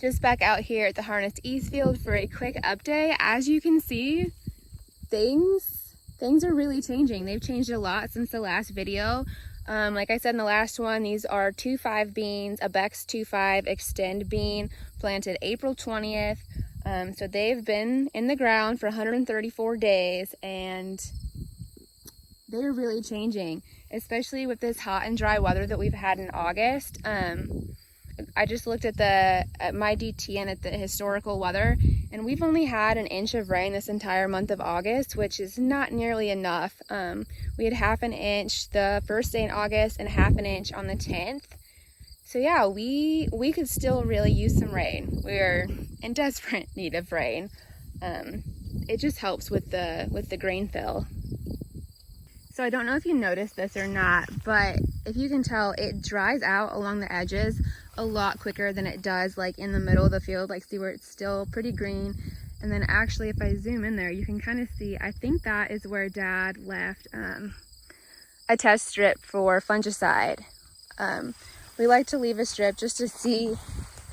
Just back out here at the Harness East field for a quick update. As you can see, things are really changing. They've changed a lot since the last video. Like I said in the last one, these are 2.5 beans, a Bex 2.5 Extend bean, planted April 20th. So they've been in the ground for 134 days, and they're really changing, especially with this hot and dry weather that we've had in August. I just looked at my DT and at the historical weather, and we've only had an inch of rain this entire month of August, which is not nearly enough. We had half an inch the first day in August and half an inch on the 10th. So yeah, we could still really use some rain. We're in desperate need of rain. It just helps with the grain fill. So I don't know if you noticed this or not, but if you can tell, it dries out along the edges a lot quicker than it does like in the middle of the field. Like, see where it's still pretty green. And then actually, if I zoom in there, you can kind of see, I think that is where Dad left a test strip for fungicide. We like to leave a strip just to see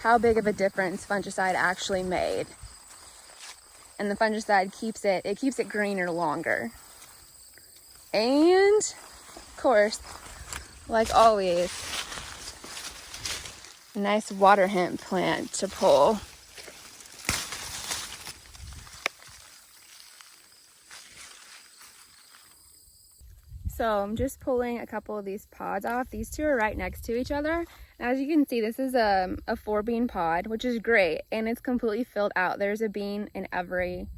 how big of a difference fungicide actually made. And the fungicide keeps it greener longer. And of course, like always, a nice water hemp plant to pull. So I'm just pulling a couple of these pods off. These two are right next to each other. As you can see, this is a 4-bean pod, which is great, and it's completely filled out. There's a bean in every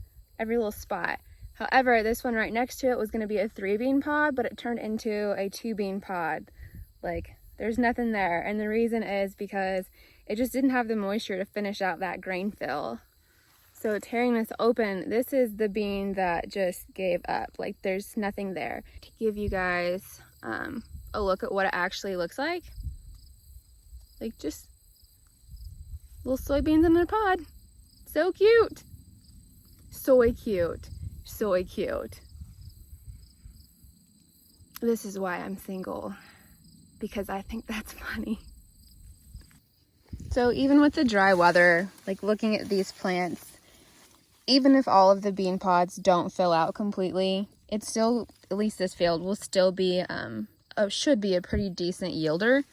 little spot. However, this one right next to it was going to be a 3-bean pod, but it turned into a 2-bean pod. Like, there's nothing there. And the reason is because it just didn't have the moisture to finish out that grain fill. So tearing this open, this is the bean that just gave up. Like, there's nothing there. To give you guys a look at what it actually looks like. Like, just little soybeans in a pod. So cute. Soy cute. Soy cute. This is why I'm single, because I think that's funny. So even with the dry weather, like looking at these plants, even if all of the bean pods don't fill out completely, it's still, at least this field will still be, should be a pretty decent yielder.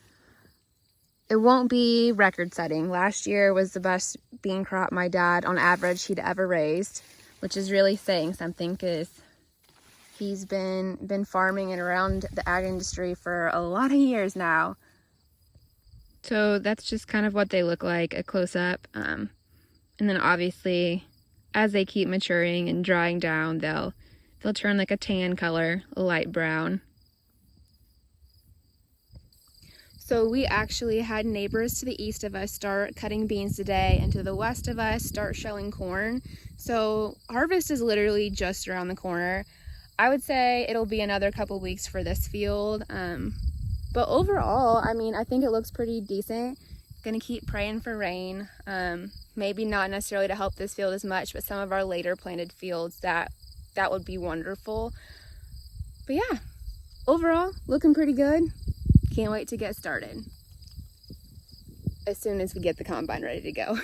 It won't be record setting. Last year was the best bean crop my dad, on average, he'd ever raised, which is really saying something, because he's been farming and around the ag industry for a lot of years now. So that's just kind of what they look like, a close-up. And then obviously, as they keep maturing and drying down, they'll turn like a tan color, a light brown. So we actually had neighbors to the east of us start cutting beans today, and to the west of us start shelling corn. So harvest is literally just around the corner. I would say it'll be another couple weeks for this field. But overall, I mean, I think it looks pretty decent. Gonna keep praying for rain. Maybe not necessarily to help this field as much, but some of our later planted fields, that would be wonderful. But yeah, overall, looking pretty good. Can't wait to get started as soon as we get the combine ready to go.